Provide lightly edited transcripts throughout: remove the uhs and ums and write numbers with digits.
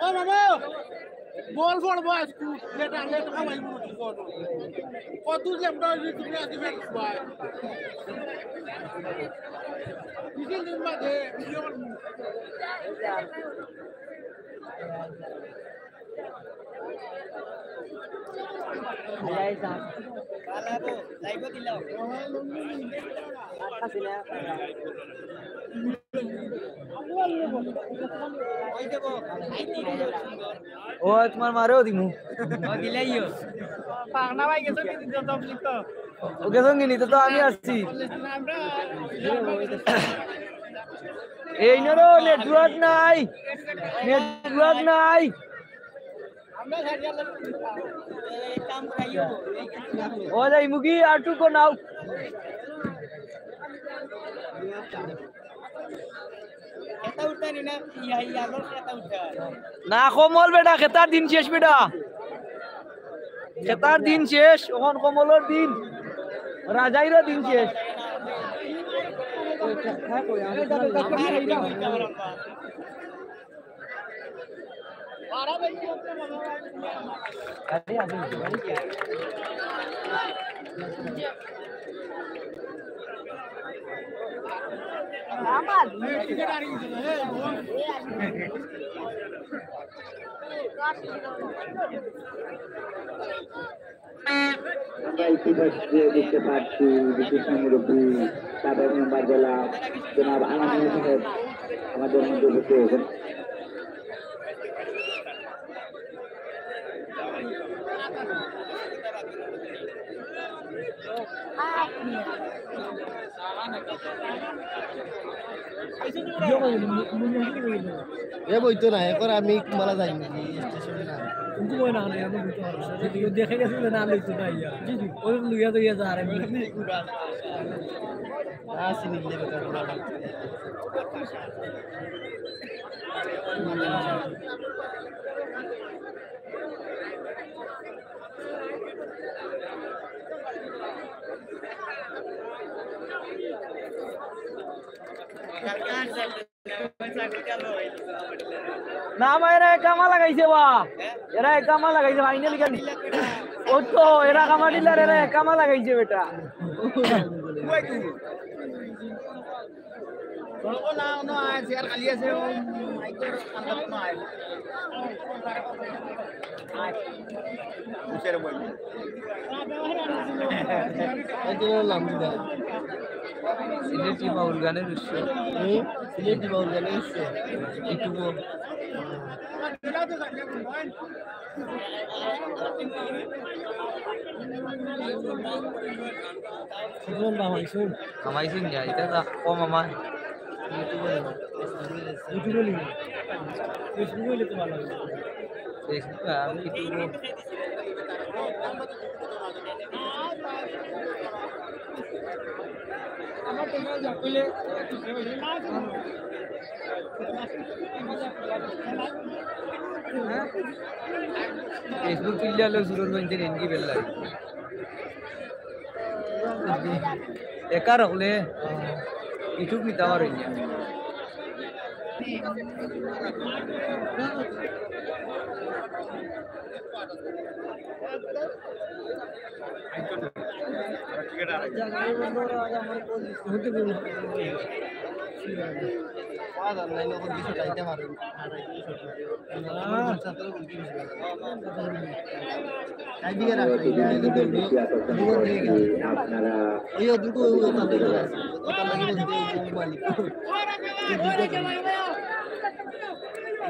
Oh mama, ball for boys. Let come and go. For two them down to the defense boy. You can do my day. ও তোমার মারেও দিমু দিলাইও পাগনা ভাই গেছো কি যত লিখ ওকে সঙ্গে নিতে তো আমি আসছি এই নরো নেটওয়ার্ক নাই আমরা সারিয়া কাম খাইও ও যাই মুগি আটু কো নাও এটা উঠা নি না ইয়া লোক এটা উঠা না কমল বেটা খেতার দিন শেষ বেটা খেতার দিন শেষ ওখন কমলর দিন রাজাইরও দিন শেষ আমরা ইতিমধ্যে দেখতে পাচ্ছি বিশেষ মুরব্বী সাবেক মেম্বার জেলা জনাব আনাম সাহেব আমাদের মধ্যে বসে আছেন। বইতো না এখন আমি মালা যাই নাকি স্টেশনে না ঘুমাই না আমি বুঝতে পারছি যদি দেখে গেছে না লইতো না ইয়া ওই লইয়া তো ইয়া যা আর আমি আসি নিলে বেটা পুরা না এরা কামা লাগাইছে বা এরা কামা লাগাইছে ফাইনাল কেন ও তো এরা কামা ডিলার এরা কামা লাগাইছে বেটা তোরকো না না আছে আর খালি আছে ও মাইকের কান্দাত না আয় উচের বই এদিন নাম দিদা সিলেটি বাউল গানের উৎস সিলেটি বাউল গানের উৎস ইউটিউব শুনুন বামাইছুন কামাইছিন যা এটা কম আমার ইউটিউবে লিখুন ফেসবুকে লিখতে ভালো লাগে ফেসবুক আমি ইউটিউব আমার তোমরা যাকলে ফেসবুক কিল্লে হলো সুরন বন্ধে এনকি বেল্লাই একা রাখলে ইউটিউব নিতে পারেন আপনারা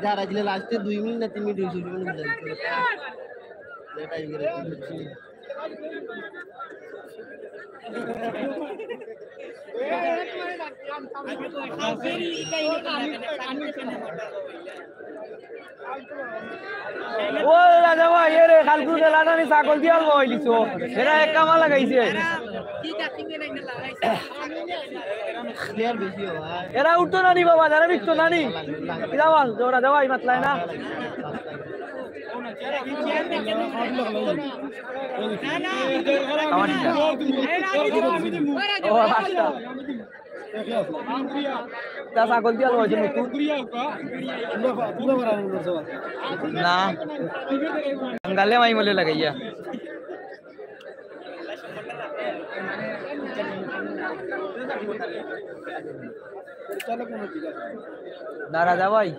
যারা দিলে লাস্টে 2 মিনিট না 3 মিনিট হয়েছিল ও রাজা ভাই এরে খালকু দেলানি ছাগল দিয়াল বইলিছো এরা এক কামা লাগাইছে এরা উঠতো না নি বাবা যারা বিকতো না নি যাওয়া জোরা যাওয়া মাতলাই না ও আচ্ছা তা ছাগল দিয়া লইছে নতুন না গালে মাই মলে লাগাইয়া না রাজা ভাই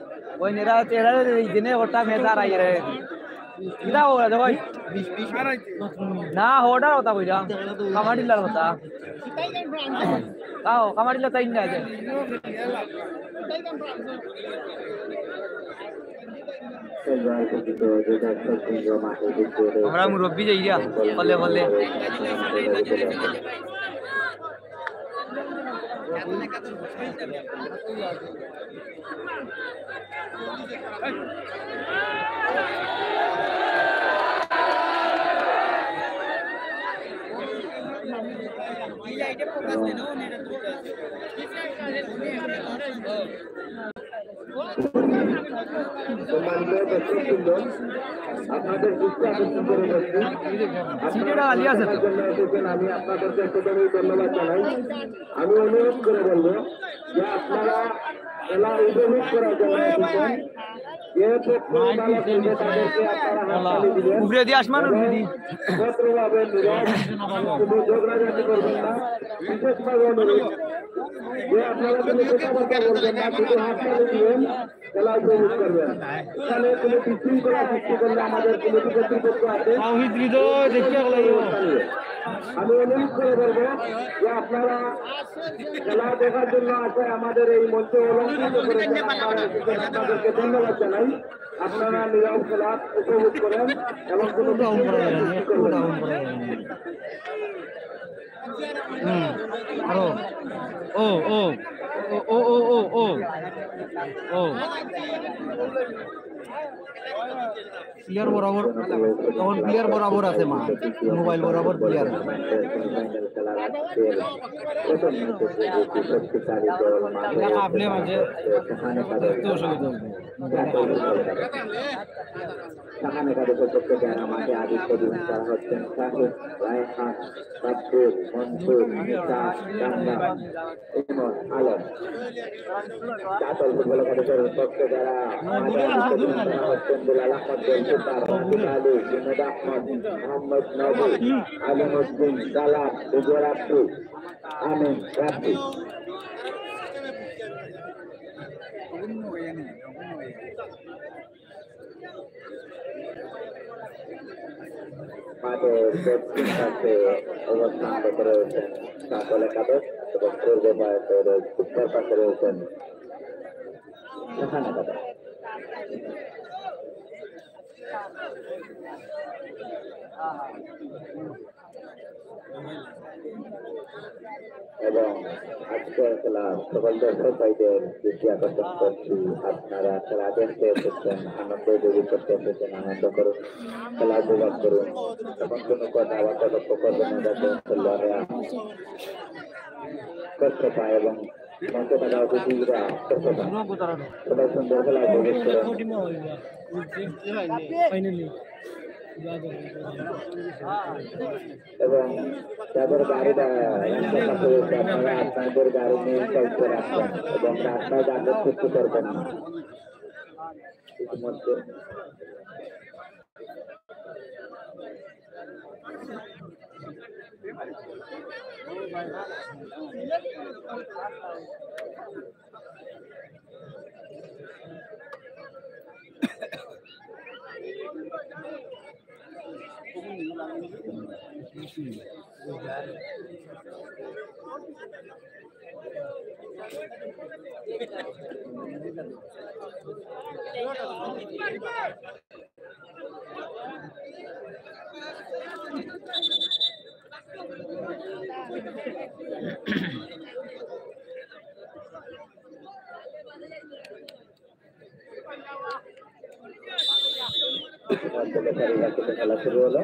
ওই নেরা তেরা দিনে ওটা মে দাঁড় আই রে কিরা ও রাজা ভাই না হোডার হতা কইরা কামাডিলার হতা কাও কামাডিলা তাই না আছে আমরা মুরব্বি যাইয়া বলে বলে আপনাদের দৃষ্টি আকর্ষণ করে বলছি আমি আপনাদেরকে প্রথমেই ধন্যবাদ জানাই। আমি অনুরোধ করে বলবো যে আপনারা খেলা উপভোগ করার জন্য এসেছেন, যেহেতু তাদেরকে আপনারা হাততালি দিবেন, ভদ্রভাবে কোনো ঝগড়াঝাটি করবেন না। বিশেষভাবে অনুরোধ যে আপনারা কোনো কথাবার্তা বলবেন না, শুধু হাততালি দিবেন, খেলা উপভোগ করবেন। এখানে কোনো বিশৃঙ্খলা সৃষ্টি করলে আমাদের কমিটি কর্তৃপক্ষ আছে, আমি অনুরোধ করে বলবো যে আপনারা খেলা দেখার জন্য আছে আমাদের এই মঞ্চে অলঙ্কৃত করেছেন, আপনাদেরকে ধন্যবাদ জানাই। আপনারা নিরব খেলা উপভোগ করেন এবং কোনো বিশৃঙ্খলা সৃষ্টি করবেন না। ও ও ও ও ও ও ও প্লেয়ার বরাবর তখন প্লেয়ার বরাবর আছে মা মোবাইল বরাবর প্লেয়ার আপনি মাঝে সেখানে কাদের পক্ষে যারা মাঠে আদিত্য দিন তারা হচ্ছেন শাহিদ, রায়হান, সাব্বির, মনসুর, নিশা, গাঙ্গা, ইমন, আলম। চাতল ফুটবল কাদের পক্ষে যারা মাঠে আদিত্য দিন তারা হচ্ছেন দুলাল আহমদ, জলফিকার, আব্দুল আলী, জুনেদ আহমদ, মোহাম্মদ নবী, আলিমউদ্দিন, সালাম, বিজয় আব্দুল, আমিন, রাব্বি। মাঠের দক্ষিণ পাশে অবস্থান করতে রয়েছেন চাতল একাদশ এবং পূর্ব পাশে উত্তর পাশে রয়েছেন শাহান একাদশ। এবং আজকের খেলা সকল দর্শক ভাইদের দৃষ্টি আকর্ষণ করছি, আপনারা খেলা দেখতে এসেছেন, আনন্দ উপভোগ করতে এসেছেন, আনন্দ করুন, খেলা উপভোগ করুন এবং কোনো কথা বা পদক্ষ করবেন না যাতে খেলোয়াড়রা কষ্ট পায় এবং মঞ্চে থাকা অতিথিরা কষ্ট পায়। সবাই সুন্দর খেলা উপভোগ করুন। এবং যাদের গাড়িটা আপনারা আপনাদের গাড়ি নিয়ে চলতে রাখবেন এবং রাস্তায় যাদের ক্ষতি করবেন না। ইতিমধ্যে খেলা শুরু হলো।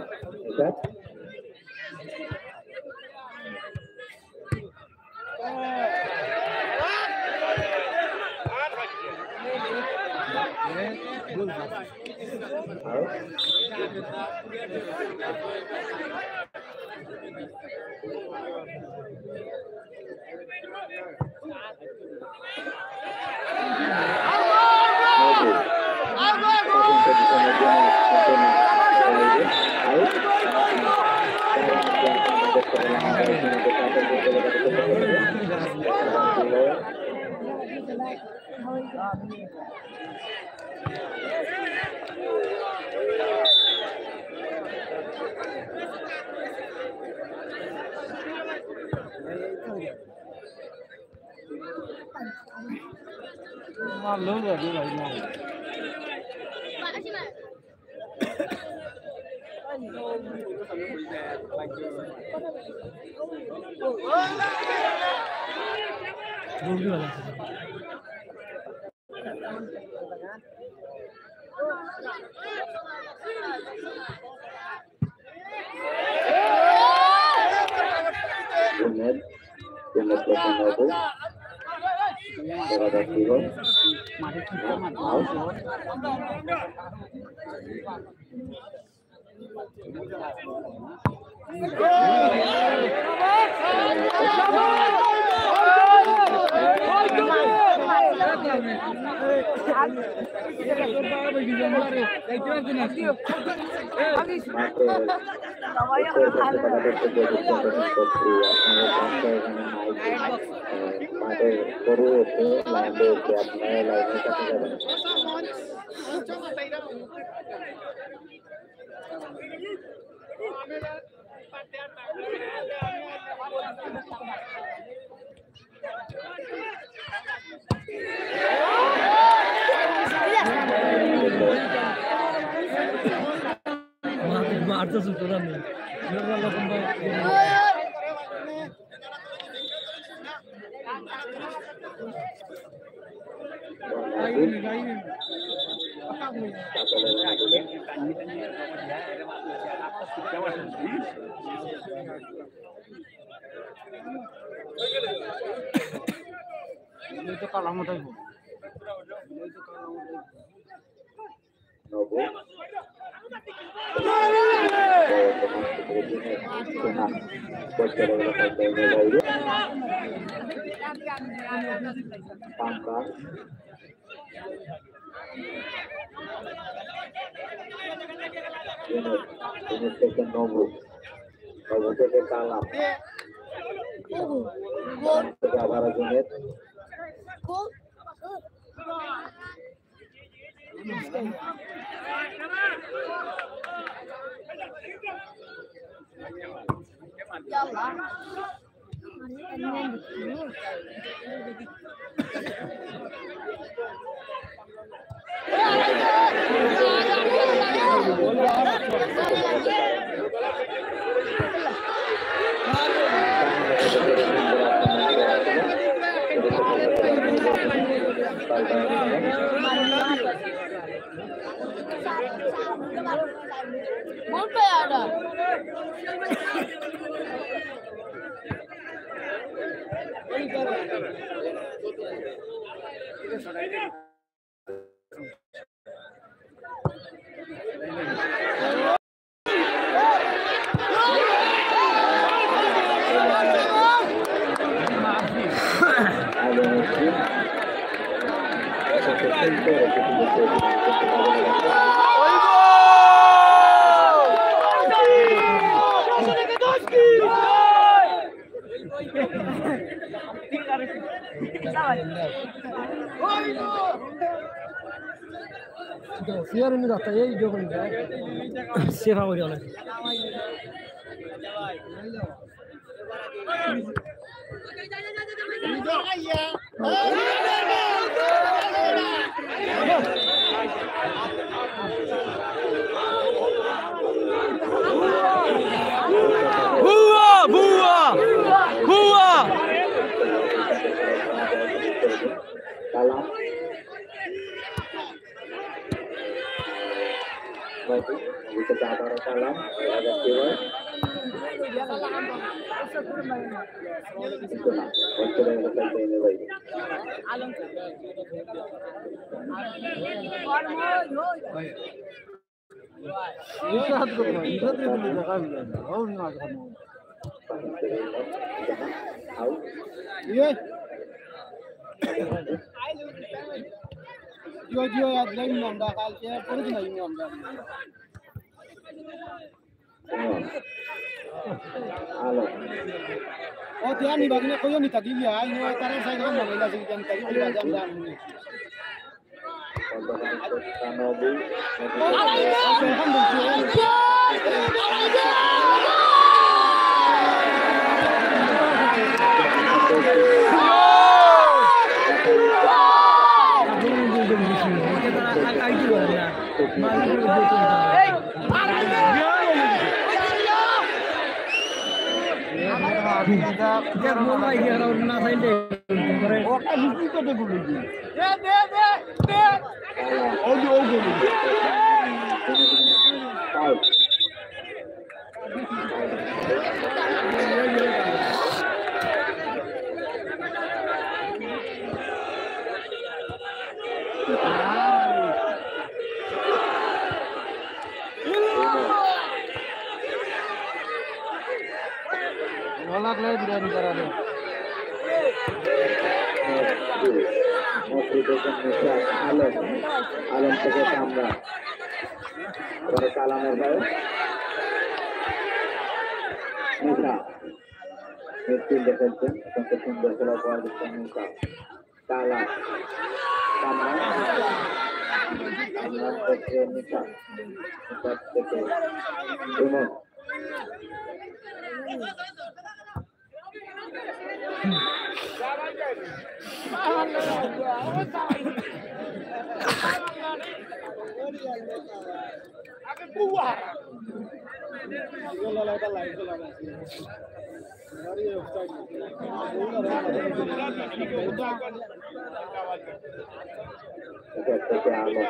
Alam. Oh, tiyan ni bagina ko yun ni tagili ay no taran sa ko mo ila sig kan tagili ba jam dan ni. Tanobi. Alam থেকে আমরা পরে কালামের ভাই মুসা মিডফিল্ডে খেলছেন অত্যন্ত সুন্দর খেলা করার দিচ্ছেন মুসা কালা কামরা থেকে মুসা মুসা থেকে ইমন থেকে আলো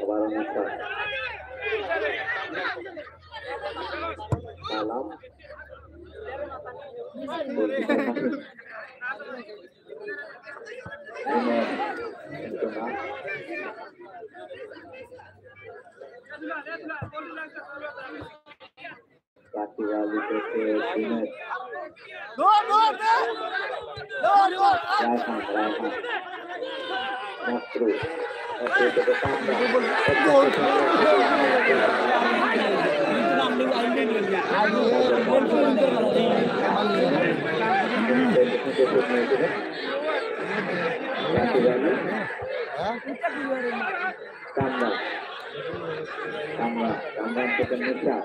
আবার মুসা কালাম Katiwali থেকে Dinesh Raihan Nasru থেকে Kamra থেকে Nisa